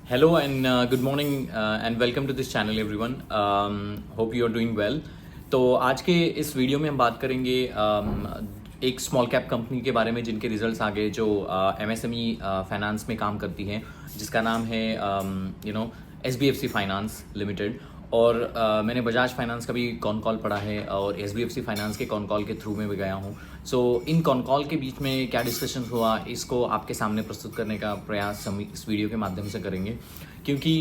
Hello and good morning and welcome to this channel everyone. Hope you are doing well. तो आज के इस video में हम बात करेंगे एक स्मॉल कैप कंपनी के बारे में जिनके रिजल्ट्स आ गए जो एमएसएमई फाइनेंस में काम करती है जिसका नाम है एसबीएफसी फाइनेंस लिमिटेड। और मैंने बजाज फाइनेंस का भी कॉन कॉल पढ़ा है और एसबीएफसी फाइनेंस के कॉन कॉल के थ्रू में भी गया हूँ। सो इन कॉन कॉल के बीच में क्या डिस्कशन हुआ इसको आपके सामने प्रस्तुत करने का प्रयास हम इस वीडियो के माध्यम से करेंगे, क्योंकि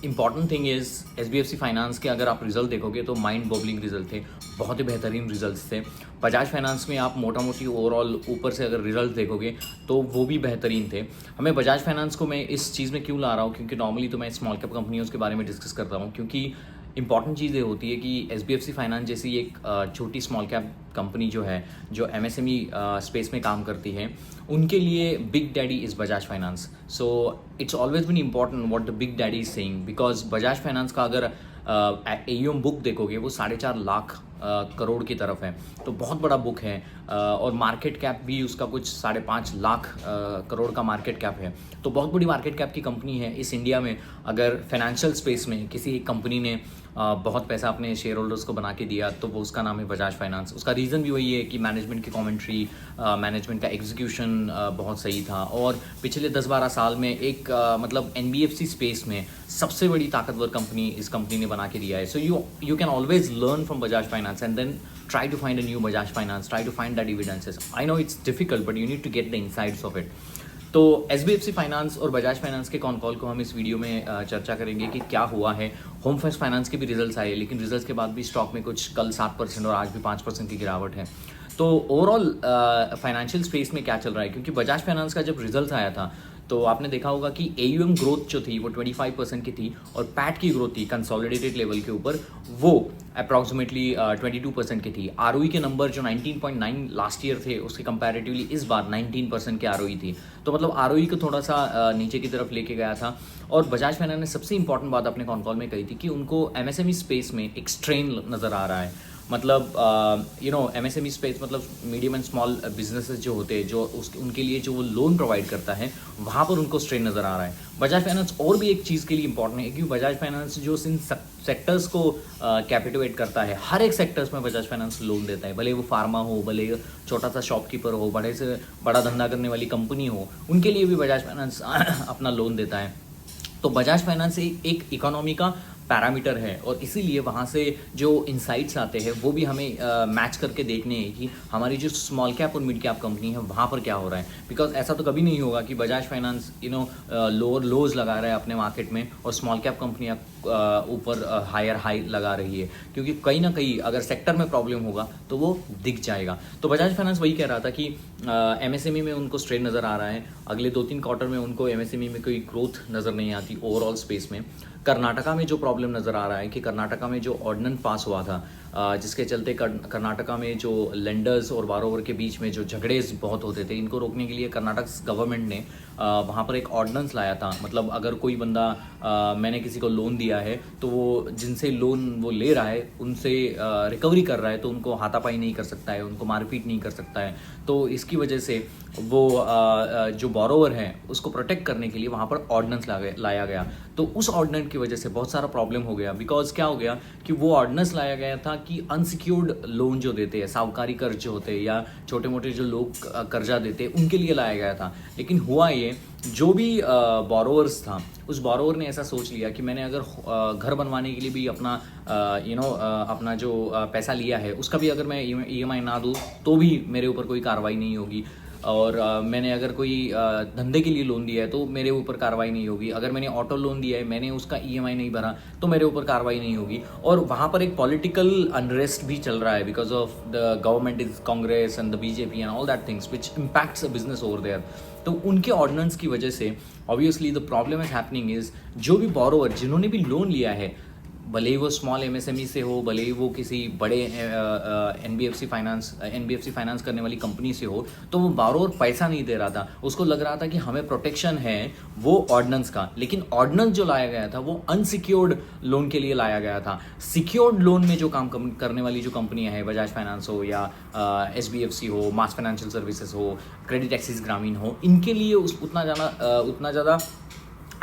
important thing is SBFC finance के अगर आप रिजल्ट देखोगे तो माइंड बॉबलिंग रिजल्ट थे, बहुत ही बेहतरीन रिजल्ट्स थे। बजाज फाइनेंस में आप मोटा मोटी ओवरऑल ऊपर से अगर रिजल्ट देखोगे तो वो भी बेहतरीन थे। हमें बजाज फाइनेंस को मैं इस चीज़ में क्यों ला रहा हूँ, क्योंकि नॉर्मली तो मैं स्मॉल कैप कंपनियों के बारे में डिस्कस करता हूँ, क्योंकि इंपॉर्टेंट चीज़ ये होती है कि एसबीएफसी फाइनेंस जैसी एक छोटी स्मॉल कैप कंपनी जो है जो एमएसएमई स्पेस में काम करती है उनके लिए big daddy is Bajaj Finance. So it's always been important what the big daddy is saying, because Bajaj Finance का अगर एयूएम बुक देखोगे वो 4.5 लाख करोड़ की तरफ है, तो बहुत बड़ा बुक है। और मार्केट कैप भी उसका कुछ 5.5 लाख करोड़ का मार्केट कैप है, तो बहुत बड़ी मार्केट कैप की कंपनी है। इस इंडिया में अगर फाइनेंशियल स्पेस में किसी एक कंपनी ने बहुत पैसा अपने शेयर होल्डर्स को बना के दिया तो वो उसका नाम है बजाज फाइनेंस। उसका रीज़न भी वही है कि मैनेजमेंट की कमेंट्री, मैनेजमेंट का एग्जीक्यूशन बहुत सही था और पिछले 10-12 साल में एक मतलब एनबीएफसी स्पेस में सबसे बड़ी ताकतवर कंपनी इस कंपनी ने बना के दिया है। So you can always learn from Bajaj finance and then try to find a new Bajaj Finance, try to find that evidences. I know it's difficult but you need to get the insights of it. तो SBFC finance और Bajaj finance के con call को हम इस video में चर्चा करेंगे कि क्या हुआ है। होम फर्स्ट फाइनेंस के भी रिजल्ट्स आए, लेकिन रिजल्ट्स के बाद भी स्टॉक में कुछ कल 7% और आज भी 5% की गिरावट है। तो ओवरऑल फाइनेंशियल स्पेस में क्या चल रहा है, क्योंकि बजाज फाइनेंस का जब रिजल्ट आया था तो आपने देखा होगा कि एयूएम ग्रोथ जो थी वो 25% की थी और पैट की ग्रोथ थी कंसोलिडेटेड लेवल के ऊपर वो अप्रॉक्सीमेटली 22% की थी। आरओई के नंबर जो 19.9 लास्ट ईयर थे उसके कंपैरेटिवली इस बार 19% की आरओई थी, तो मतलब आरओई को थोड़ा सा नीचे की तरफ लेके गया था। और बजाज फाइनेंस ने सबसे इंपॉर्टेंट बात अपने कॉन कॉल में कही थी कि उनको एमएसएमई स्पेस में एक स्ट्रेन नज़र आ रहा है। मतलब एमएसएमई स्पेस मतलब मीडियम एंड स्मॉल बिजनेसेस जो होते हैं जो उनके लिए जो वो लोन प्रोवाइड करता है वहाँ पर उनको स्ट्रेन नज़र आ रहा है। बजाज फाइनेंस और भी एक चीज़ के लिए इंपॉर्टेंट है क्योंकि बजाज फाइनेंस जो इन सेक्टर्स को कैपिटिवेट करता है, हर एक सेक्टर्स में बजाज फाइनेंस लोन देता है, भले वो फार्मा हो, भले छोटा सा शॉपकीपर हो, बड़े से बड़ा धंधा करने वाली कंपनी हो, उनके लिए भी बजाज फाइनेंस अपना लोन देता है। तो बजाज फाइनेंस एक इकोनॉमी का पैरामीटर है और इसीलिए वहाँ से जो इंसाइट्स आते हैं वो भी हमें मैच करके देखने हैं कि हमारी जो स्मॉल कैप और मिड कैप कंपनी है वहाँ पर क्या हो रहा है। बिकॉज ऐसा तो कभी नहीं होगा कि बजाज फाइनेंस लोअर लोज लगा रहा है अपने मार्केट में और स्मॉल कैप कंपनियाँ ऊपर हायर हाई लगा रही है, क्योंकि कहीं ना कहीं अगर सेक्टर में प्रॉब्लम होगा तो वो दिख जाएगा। तो बजाज फाइनेंस वही कह रहा था कि एमएसएमई में उनको स्ट्रेन नज़र आ रहा है, अगले 2-3 क्वार्टर में उनको एमएसएमई में कोई ग्रोथ नज़र नहीं आती ओवरऑल स्पेस में। कर्नाटका में जो प्रॉब्लम नज़र आ रहा है कि कर्नाटका में जो ऑर्डिनेंस पास हुआ था जिसके चलते कर्नाटका में जो लेंडर्स और बारोवर के बीच में जो झगड़े बहुत होते थे, इनको रोकने के लिए कर्नाटक गवर्नमेंट ने वहाँ पर एक ऑर्डिनेंस लाया था। मतलब अगर कोई बंदा मैंने किसी को लोन दिया है तो वो जिनसे लोन वो ले रहा है उनसे रिकवरी कर रहा है तो उनको हाथापाई नहीं कर सकता है, उनको मारपीट नहीं कर सकता है। तो इसकी वजह से वो जो बोरोवर है उसको प्रोटेक्ट करने के लिए वहाँ पर ऑर्डिनेंस लाया गया। तो उस ऑर्डिनेंस की वजह से बहुत सारा प्रॉब्लम हो गया। बिकॉज क्या हो गया कि वो ऑर्डिनेंस लाया गया था कि अनसिक्योर्ड लोन जो देते हैं, साहूकारी कर्ज जो होते हैं या छोटे मोटे जो लोग कर्जा देते हैं उनके लिए लाया गया था। लेकिन हुआ ये, जो भी बोरोवर्स था उस बोरोवर ने ऐसा सोच लिया कि मैंने अगर घर बनवाने के लिए भी अपना अपना जो पैसा लिया है उसका भी अगर मैं ईएमआई ना दूँ तो भी मेरे ऊपर कोई कार्रवाई नहीं होगी, और मैंने अगर कोई धंधे के लिए लोन दिया है तो मेरे ऊपर कार्रवाई नहीं होगी, अगर मैंने ऑटो लोन दिया है मैंने उसका ईएमआई नहीं भरा तो मेरे ऊपर कार्रवाई नहीं होगी। और वहाँ पर एक पॉलिटिकल अनरेस्ट भी चल रहा है because of the government is Congress and the BJP and all that things which impacts a business over there. तो उनके ऑर्डिनेंस की वजह से obviously the problem is happening is जो भी बोरोवर जिन्होंने भी लोन लिया है, भले ही वो स्मॉल एमएसएमई से हो, भले ही वो किसी बड़े एनबीएफसी फाइनेंस करने वाली कंपनी से हो, तो वो बारोवर पैसा नहीं दे रहा था। उसको लग रहा था कि हमें प्रोटेक्शन है वो ऑर्डिनेंस का, लेकिन ऑर्डिनेंस जो लाया गया था वो अनसिक्योर्ड लोन के लिए लाया गया था। सिक्योर्ड लोन में जो काम करने वाली जो कंपनियां हैं, बजाज फाइनेंस हो या एसबीएफसी हो, मास फाइनेंशियल सर्विसेज हो, क्रेडिट एक्सिस ग्रामीण हो, इनके लिए उतना ज़्यादा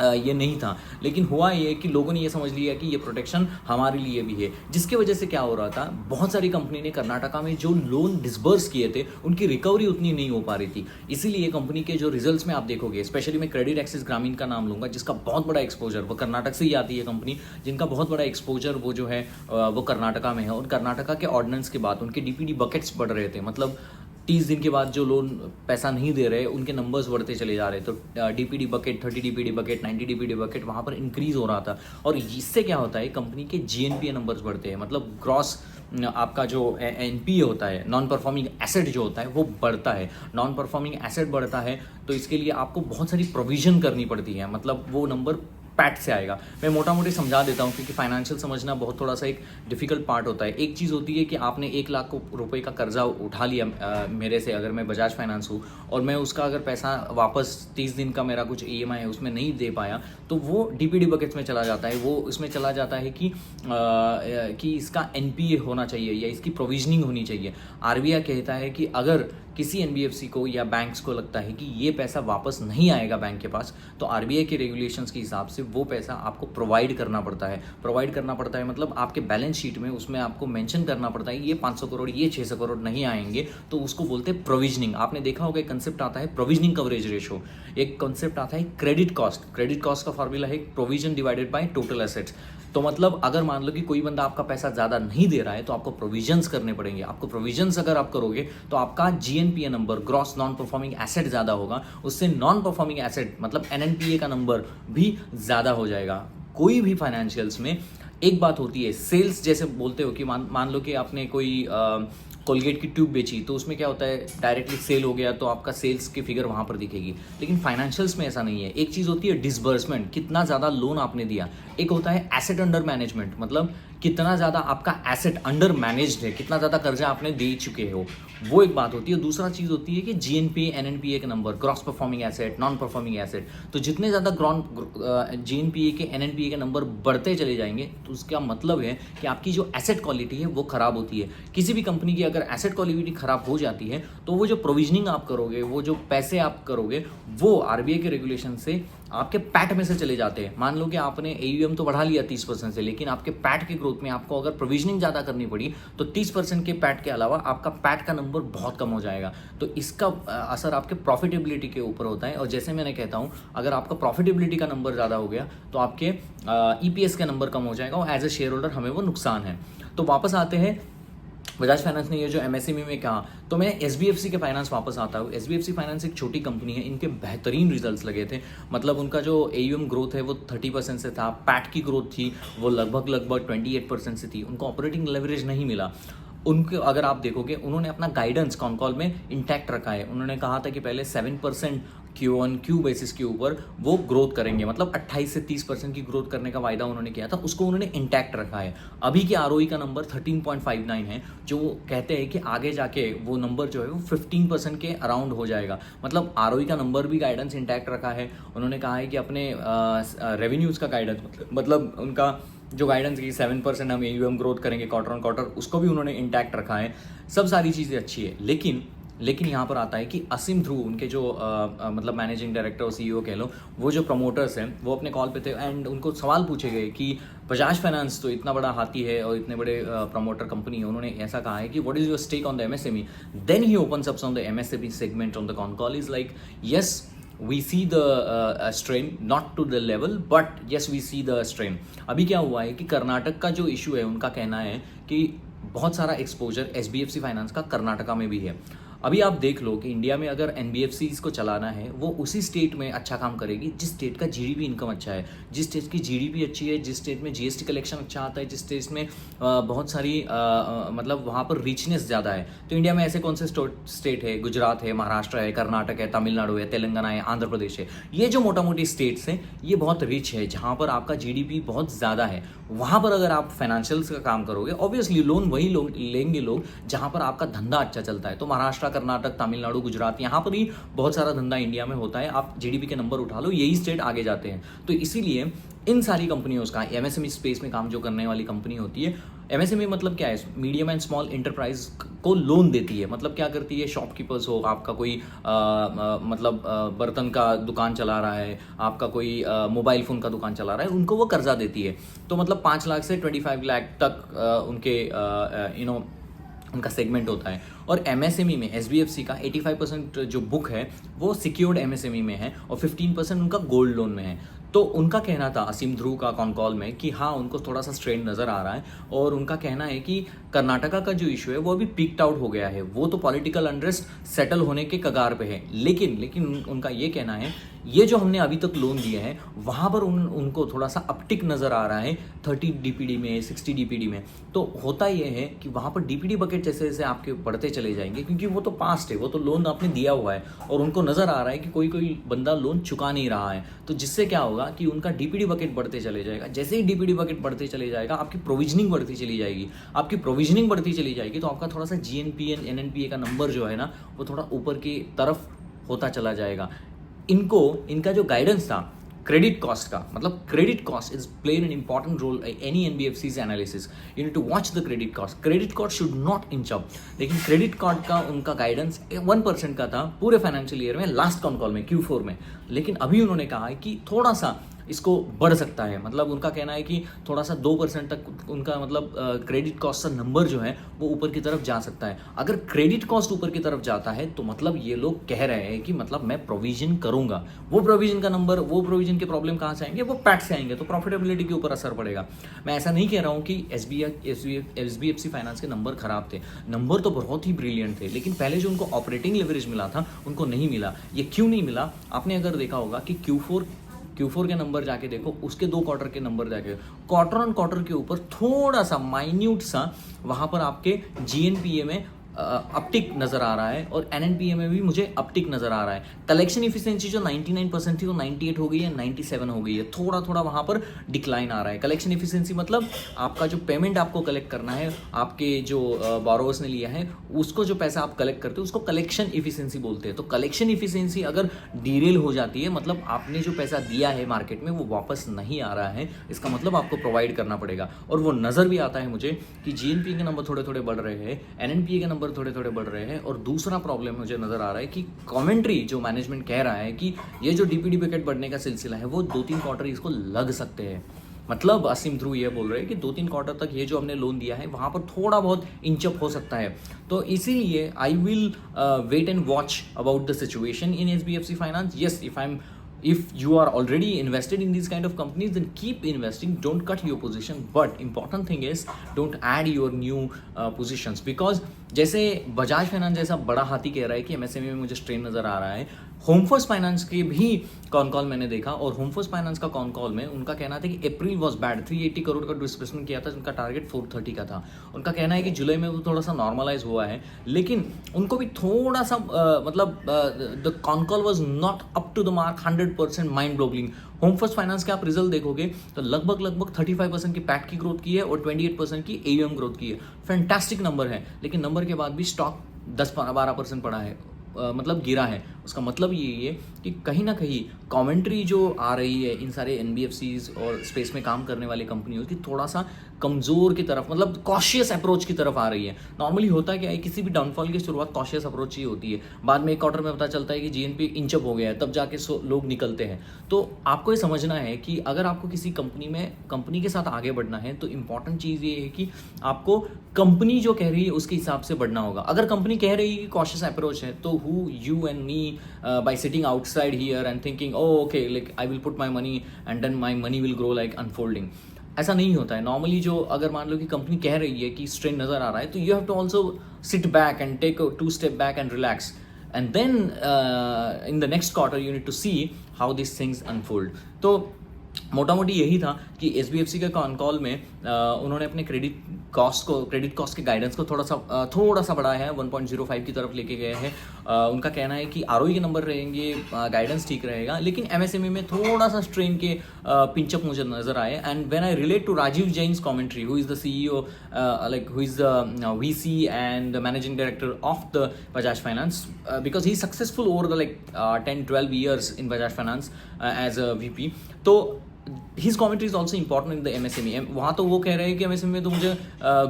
ये नहीं था। लेकिन हुआ ये कि लोगों ने ये समझ लिया कि ये प्रोटेक्शन हमारे लिए भी है, जिसकी वजह से क्या हो रहा था, बहुत सारी कंपनी ने कर्नाटका में जो लोन डिसबर्स किए थे उनकी रिकवरी उतनी नहीं हो पा रही थी। इसीलिए कंपनी के जो रिजल्ट्स में आप देखोगे, स्पेशली मैं क्रेडिट एक्सिस ग्रामीण का नाम लूंगा, जिसका बहुत बड़ा एक्सपोजर, वो कर्नाटक से ही आती है कंपनी, जिनका बहुत बड़ा एक्सपोजर वो जो है वो कर्नाटका में है। और कर्नाटका के ऑर्डिनेंस के बाद उनके डीपीडी बकेट्स बढ़ रहे थे, मतलब 30 दिन के बाद जो लोन पैसा नहीं दे रहे उनके नंबर्स बढ़ते चले जा रहे। तो DPD bucket, 30 DPD bucket, 90 DPD bucket वहाँ पर इंक्रीज हो रहा था। और इससे क्या होता है, कंपनी के जीएनपीए नंबर्स बढ़ते हैं, मतलब ग्रॉस आपका जो एनपीए होता है, नॉन परफॉर्मिंग एसेट जो होता है वो बढ़ता है। नॉन परफॉर्मिंग एसेट बढ़ता है तो इसके लिए आपको बहुत सारी प्रोविजन करनी पड़ती है, मतलब वो नंबर पैट से आएगा। मैं मोटा मोटी समझा देता हूँ क्योंकि फाइनेंशियल समझना बहुत थोड़ा सा एक डिफिकल्ट पार्ट होता है। एक चीज़ होती है कि आपने 1 लाख रुपए का कर्जा उठा लिया मेरे से, अगर मैं बजाज फाइनेंस हूँ, और मैं उसका अगर पैसा वापस 30 दिन का मेरा कुछ ईएमआई है उसमें नहीं दे पाया, तो वो डीपीडी बकेट्स में चला जाता है। वो इसमें चला जाता है कि इसका एनपीए होना चाहिए या इसकी प्रोविजनिंग होनी चाहिए। आरबीआई कहता है कि अगर किसी एनबीएफसी को या बैंक्स को लगता है कि ये पैसा वापस नहीं आएगा बैंक के पास, तो आरबीआई के रेगुलेशंस के हिसाब से वो पैसा आपको प्रोवाइड करना पड़ता है। प्रोवाइड करना पड़ता है मतलब आपके बैलेंस शीट में उसमें आपको मेंशन करना पड़ता है ये 500 करोड़, ये 600 करोड़ नहीं आएंगे, तो उसको बोलते हैं प्रोविजनिंग। आपने देखा होगा एक कंसेप्ट आता है प्रोविजनिंग कवरेज रेशो, एक कंसेप्ट आता है क्रेडिट कॉस्ट। क्रेडिट कॉस्ट का फॉर्मूला है provision divided by total assets. तो मतलब अगर मान लो कि कोई बंदा आपका पैसा ज़्यादा नहीं दे रहा है तो आपको प्रोविजंस करने पड़ेंगे। आपको प्रोविजंस अगर आप करोगे तो आपका GNPA number, gross non performing asset ज़्यादा होगा, उससे नॉन परफॉर्मिंग एसेट मतलब एनएनपीए का नंबर भी ज़्यादा हो जाएगा। कोई भी फाइनेंशियल्स में एक बात होती है, सेल्स जैसे बोलते हो कि मान लो कि आपने कोई कोलगेट की ट्यूब बेची, तो उसमें क्या होता है, डायरेक्टली सेल हो गया तो आपका सेल्स की फिगर वहाँ पर दिखेगी। लेकिन फाइनेंशियल्स में ऐसा नहीं है। एक चीज़ होती है डिसबर्समेंट, कितना ज़्यादा लोन आपने दिया। एक होता है एसेट अंडर मैनेजमेंट, मतलब कितना ज़्यादा आपका एसेट अंडर मैनेज्ड है, कितना ज़्यादा कर्जा आपने दे चुके हो, वो एक बात होती है। दूसरा चीज़ होती है कि जीएनपीए एनएनपीए के number, gross performing asset, non performing asset. तो जितने ज़्यादा जीएनपीए के एनएनपीए के नंबर बढ़ते चले जाएंगे तो उसका मतलब है कि आपकी जो एसेट क्वालिटी है वो खराब होती है। किसी भी कंपनी की अगर एसेट क्वालिटी खराब हो जाती है तो वो जो प्रोविजनिंग आप करोगे, वो जो पैसे आप करोगे, वो आरबीआई के रेगुलेशन से आपके पैट में से चले जाते हैं। मान लो कि आपने एयूएम तो बढ़ा लिया 30% से, लेकिन आपके पैट के ग्रोथ में आपको अगर प्रोविजनिंग ज़्यादा करनी पड़ी तो 30% के पैट के अलावा आपका पैट का नंबर बहुत कम हो जाएगा। तो इसका असर आपके प्रॉफिटेबिलिटी के ऊपर होता है। और जैसे मैंने कहता हूँ, अगर आपका प्रॉफिटेबिलिटी का नंबर ज़्यादा हो गया तो आपके ईपीएस का नंबर कम हो जाएगा और एज ए शेयर होल्डर हमें वो नुकसान है। तो वापस आते हैं बजाज फाइनेंस ने ये जो एमएसएमई में कहा, तो मैं एसबीएफसी के फाइनेंस वापस आता हूँ। एसबीएफसी फाइनेंस एक छोटी कंपनी है, इनके बेहतरीन रिजल्ट्स लगे थे। मतलब उनका जो एयूएम ग्रोथ है वो 30% से था, पैट की ग्रोथ थी वो लगभग 28% से थी। उनको ऑपरेटिंग लेवरेज नहीं मिला। उनके अगर आप देखोगे, उन्होंने अपना गाइडेंस कॉन कॉल में इंटैक्ट रखा है। उन्होंने कहा था कि पहले 7% Q1Q बेसिस के ऊपर वो ग्रोथ करेंगे, मतलब 28 से 30% की ग्रोथ करने का वायदा उन्होंने किया था, उसको उन्होंने इंटैक्ट रखा है। अभी के आरओई का नंबर 13.59 है, जो कहते हैं कि आगे जाके वो नंबर जो है वो 15% के अराउंड हो जाएगा। मतलब आरओई का नंबर भी गाइडेंस इंटैक्ट रखा है। उन्होंने कहा है कि अपने रेवेन्यूज़ का गाइडेंस, मतलब उनका जो गाइडेंस की 7% हम एयूएम ग्रोथ करेंगे क्वार्टर ऑन क्वार्टर, उसको भी उन्होंने इंटैक्ट रखा है। सब सारी चीज़ें अच्छी है, लेकिन यहाँ पर आता है कि असीम ध्रुव, उनके जो मतलब मैनेजिंग डायरेक्टर और सीईओ कह लो, वो जो प्रमोटर्स हैं वो अपने कॉल पे थे एंड उनको सवाल पूछे गए कि बजाज फाइनेंस तो इतना बड़ा हाथी है और इतने बड़े प्रमोटर कंपनी है। उन्होंने ऐसा कहा है कि what is your stake on the MSME. Then he opens up on the MSME segment on the con call, is like yes we see the strain, not to the level but yes we see the strain। अभी क्या हुआ है कि कर्नाटक का जो issue है, उनका कहना है कि बहुत सारा एक्सपोजर एसबीएफसी फाइनेंस का कर्नाटका में भी है। अभी आप देख लो कि इंडिया में अगर एनबीएफसीज को चलाना है, वो उसी स्टेट में अच्छा काम करेगी जिस स्टेट का जीडीपी इनकम अच्छा है, जिस स्टेट की जीडीपी अच्छी है, जिस स्टेट में जीएसटी कलेक्शन अच्छा आता है, जिस स्टेट में बहुत सारी मतलब वहाँ पर रिचनेस ज़्यादा है। तो इंडिया में ऐसे कौन से स्टेट है? गुजरात है, महाराष्ट्र है, कर्नाटक है, तमिलनाडु है, तेलंगाना है, आंध्र प्रदेश है। ये जो मोटा मोटी स्टेट्स हैं ये बहुत रिच है, जहाँ पर आपका जीडीपी बहुत ज़्यादा है। वहाँ पर अगर आप फाइनेंशियल्स का काम करोगे, ऑब्वियसली लोन वही लेंगे लोग जहाँ पर आपका धंधा अच्छा चलता है। तो महाराष्ट्र, कर्नाटक, तमिलनाडु, गुजरात, यहाँ पर ही बहुत सारा धंधा इंडिया में होता है। आप जीडीपी के नंबर उठा लो, यही स्टेट आगे जाते हैं। तो इसीलिए इन सारी कंपनियों का एमएसएमई स्पेस में काम जो करने वाली कंपनी होती है, एमएसएमई मतलब क्या है? मीडियम एंड स्मॉल एंटरप्राइज को लोन देती है। मतलब क्या करती है? शॉपकीपर्स हो, आपका कोई मतलब बर्तन का दुकान चला रहा है, आपका कोई मोबाइल फ़ोन का दुकान चला रहा है, उनको वो कर्जा देती है। तो मतलब 5 लाख से 25 लाख तक उनके उनका सेगमेंट होता है। और एमएसएमई में एसबीएफसी का 85% जो बुक है वो सिक्योर्ड एमएसएमई में है और 15% उनका गोल्ड लोन में है। तो उनका कहना था असीम ध्रुव का कॉन कॉल में कि हाँ, उनको थोड़ा सा स्ट्रेन नज़र आ रहा है और उनका कहना है कि कर्नाटका का जो इशू है वो अभी पीक्ड आउट हो गया है, वो तो पॉलिटिकल अनरेस्ट सेटल होने के कगार पे है। लेकिन उनका ये कहना है ये जो हमने अभी तक लोन दिया है वहाँ पर उनको थोड़ा सा अपटिक नज़र आ रहा है 30 डीपीडी में, 60 डीपीडी में। तो होता ये है कि वहाँ पर डीपीडी बकेट जैसे जैसे आपके बढ़ते चले जाएंगे, क्योंकि वो तो पास्ट है, वो तो लोन आपने दिया हुआ है और उनको नज़र आ रहा है कि कोई बंदा लोन चुका नहीं रहा है। तो जिससे क्या होगा कि उनका डीपीडी बकेट बढ़ते चले जाएगा। जैसे ही डीपीडी बकेट बढ़ते चले जाएगा आपकी प्रोविजनिंग बढ़ती चली जाएगी। आपकी प्रोविजनिंग बढ़ती चली जाएगी तो आपका थोड़ा सा जीएनपीए एनएनपीए का नंबर जो है ना वो थोड़ा ऊपर की तरफ होता चला जाएगा। इनका जो गाइडेंस था क्रेडिट कॉस्ट का, मतलब credit cost is plain an important role any NBFCs analysis. You need to watch the credit cost. Credit cost should not inch up. लेकिन क्रेडिट कार्ड का उनका गाइडेंस 1% का था पूरे फाइनेंशियल ईयर में, लास्ट कॉन कॉल में Q4 में। लेकिन अभी उन्होंने कहा है कि थोड़ा सा इसको बढ़ सकता है। मतलब उनका कहना है कि थोड़ा सा 2% तक उनका मतलब क्रेडिट कॉस्ट का नंबर जो है वो ऊपर की तरफ जा सकता है। अगर क्रेडिट कॉस्ट ऊपर की तरफ जाता है तो मतलब ये लोग कह रहे हैं कि मतलब मैं प्रोविजन करूंगा। वो प्रोविजन का नंबर, वो प्रोविजन के प्रॉब्लम कहाँ से आएंगे? वो पैट से आएंगे, तो प्रॉफिटेबिलिटी के ऊपर असर पड़ेगा। मैं ऐसा नहीं कह रहा हूँ कि एसबीएफसी फाइनेंस के नंबर खराब थे, नंबर तो बहुत ही ब्रिलियंट थे। लेकिन पहले जो उनको ऑपरेटिंग लेवरेज मिला था उनको नहीं मिला। ये क्यों नहीं मिला? आपने अगर देखा होगा कि Q4 के नंबर जाके देखो, उसके 2 क्वार्टर के नंबर जाके, क्वार्टर ऑन क्वार्टर के ऊपर थोड़ा सा माइन्यूट सा वहाँ पर आपके जीएनपीए में अपटिक नज़र आ रहा है और एनएनपीए में भी मुझे अपटिक नज़र आ रहा है। कलेक्शन इफिशिएंसी जो 99% थी वो 98 हो गई है, 97 हो गई है। थोड़ा थोड़ा वहाँ पर डिक्लाइन आ रहा है। कलेक्शन इफिशिएंसी मतलब आपका जो पेमेंट आपको कलेक्ट करना है, आपके जो बोरोवर्स ने लिया है उसको जो पैसा आप कलेक्ट करते हो उसको कलेक्शन इफिशिएंसी बोलते हैं। तो कलेक्शन इफिशिएंसी अगर डीरेल हो जाती है, मतलब आपने जो पैसा दिया है मार्केट में वो वापस नहीं आ रहा है, इसका मतलब आपको प्रोवाइड करना पड़ेगा। और वो नज़र भी आता है मुझे कि जीएनपीए के नंबर थोड़े थोड़े बढ़ रहे हैं, एनएनपीए के नंबर थोड़े थोड़े बढ़ रहे हैं। और दूसरा प्रॉब्लम मुझे नजर आ रहा है कि कमेंट्री जो मैनेजमेंट कह रहा है कि ये जो डीपीडी बकेट बढ़ने का सिलसिला है वो 2-3 क्वार्टर इसको लग सकते हैं। मतलब असीम ध्रुव ये बोल रहे हैं कि 2-3 क्वार्टर तक ये जो हमने लोन दिया है वहाँ पर थोड़ा बहुत इंचअप हो सकता है। तो इसीलिए I will wait and watch about the situation in SBFC finance. Yes, if you are already invested in these kind of companies, then keep investing, don't cut your position, but important thing is don't add your new positions, because जैसे Bajaj finance जैसा बड़ा हाथी कह रहा है कि MSME में मुझे स्ट्रेन नज़र आ रहा है, होम फर्स्ट फाइनेंस के भी कॉन कॉल मैंने देखा और होम फर्स्ट फाइनेंस का कॉन कॉल में उनका कहना था कि अप्रैल वॉज बैड, 380 करोड़ का डिस्बर्समेंट किया था, उनका टारगेट 430 का था। उनका कहना है कि जुलाई में वो थोड़ा सा नॉर्मलाइज हुआ है, लेकिन उनको भी थोड़ा सा मतलब the con call was not up to the mark 100% mind blowing. Home First Finance के आप रिजल्ट देखोगे तो लगभग 35% की पैट की ग्रोथ की है और 28% की एयूएम ग्रोथ की है। फैंटास्टिक नंबर है, लेकिन नंबर के बाद भी स्टॉक 10-12% पड़ा है, मतलब गिरा है। उसका मतलब ये है कि कहीं ना कहीं कमेंट्री जो आ रही है इन सारे एनबीएफसीज और स्पेस में काम करने वाली कंपनियों की थोड़ा सा कमज़ोर की तरफ, मतलब कॉशियस अप्रोच की तरफ आ रही है। नॉर्मली होता क्या है, किसी भी डाउनफॉल की शुरुआत कॉशियस अप्रोच ही होती है, बाद में एक क्वार्टर में पता चलता है कि जीएनपी इंचअप हो गया है, तब जाके लोग निकलते हैं। तो आपको ये समझना है कि अगर आपको किसी कंपनी के साथ आगे बढ़ना है तो इंपॉर्टेंट चीज़ ये है कि आपको कंपनी जो कह रही है उसके हिसाब से बढ़ना होगा। अगर कंपनी कह रही है कि कॉशियस अप्रोच है तो who you and me by sitting outside here and thinking oh okay like I will put my money and then my money will grow like unfolding, ऐसा नहीं होता है। नॉर्मली जो अगर मान लो कि कंपनी कह रही है कि स्ट्रेन नज़र आ रहा है तो you have to also sit back and take 2 step back and relax and then in the next quarter you need to see how this things unfold. तो मोटा मोटी यही था कि एसबीएफसी के कॉन कॉल में उन्होंने अपने क्रेडिट कॉस्ट के गाइडेंस को थोड़ा सा बढ़ाया है, 1.05 की तरफ लेके गए हैं। उनका कहना है कि आरओई के नंबर रहेंगे, गाइडेंस ठीक रहेगा, लेकिन एमएसएमई में थोड़ा सा स्ट्रेन के पिंचअप मुझे नजर आए. And when I relate to Rajeev Jain's commentary, who is the CEO, like who is the VC and the managing director of the Bajaj Finance, because he's successful over the 10-12 years in Bajaj Finance as a VP. तो his commentary is also important in the MSME. वहाँ तो वो कह रहे हैं कि MSME में तो मुझे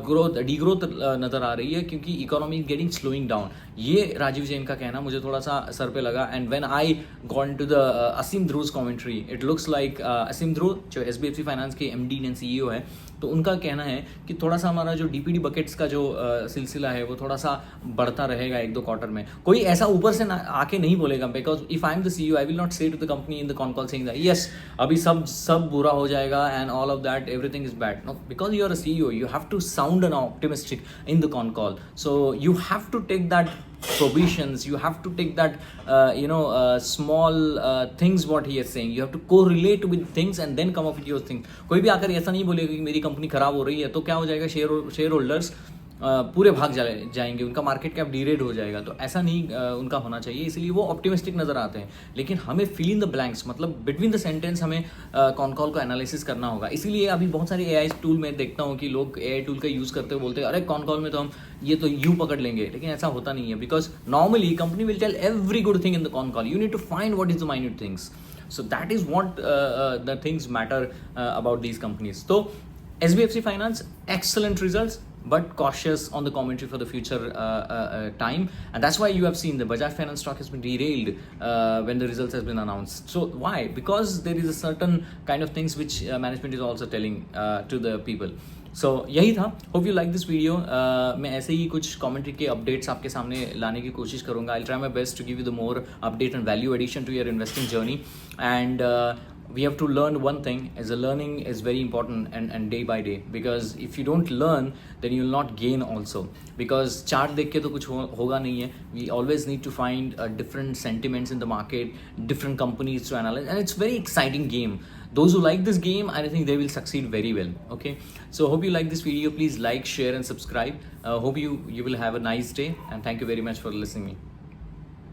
ग्रोथ डीग्रोथ नजर आ रही है क्योंकि economy is getting slowing down. ये राजीव जैन का कहना मुझे थोड़ा सा सर पे लगा. And when I got into the Aseem Dhruv's commentary, it looks like Aseem Dhruv जो एसबीएफसी फाइनेंस के एमडी एंड सीईओ है, तो उनका कहना है कि थोड़ा सा हमारा जो डीपीडी बकेट्स का जो सिलसिला है वो थोड़ा सा बढ़ता रहेगा 1-2 क्वार्टर में. कोई ऐसा ऊपर से आके नहीं बोलेगा, because if I am the CEO I will not say to the company in the con call saying that yes अभी सब बुरा हो जाएगा and all of that everything is bad. No, because you are a CEO you have to sound an optimistic in the con call. So you have to take that provisions, you have to take that small things what he is saying, you have to correlate with things and then come up with your things. कोई भी आकर ऐसा नहीं बोलेगा कि मेरी company खराब हो रही है तो क्या हो जाएगा, शेयर होल्डर्स पूरे भाग जाएंगे, उनका मार्केट कैप डीरेट हो जाएगा. तो ऐसा नहीं उनका होना चाहिए, इसलिए वो ऑप्टिमिस्टिक नजर आते हैं. लेकिन हमें फिल इन द ब्लैंक्स, मतलब बिटवीन द सेंटेंस हमें कॉन कॉल को एनालिसिस करना होगा. इसीलिए अभी बहुत सारे एआई टूल में देखता हूँ कि लोग एआई टूल का यूज़ करते हुए बोलते हैं अरे कॉन कॉल में तो हम ये तो यूँ पकड़ लेंगे, लेकिन ऐसा होता नहीं है. Because normally company will tell every good thing in the con call, you need to find what is the minute things. So that is what the things matter about these companies. So SBFC Finance, excellent results, but cautious on the commentary for the future time, and that's why you have seen the Bajaj Finance stock has been derailed when the results has been announced. So why? Because there is a certain kind of things which management is also telling to the people. सो यही था. Hope you like this video. मैं ऐसे ही कुछ commentary के updates आपके सामने लाने की कोशिश करूँगा. I try my best to give you the more update and value addition to your investing journey. And we have to learn one thing, as a learning is very important and day by day, because if you don't learn then you will not gain also, because chart देख के तो कुछ होगा नहीं है. We always need to find different sentiments in the market, different companies to analyze, and it's very exciting game. Those who like this game, I think they will succeed very well. Okay, so hope you like this video. Please like, share and subscribe. Hope you will have a nice day, and thank you very much for listening me.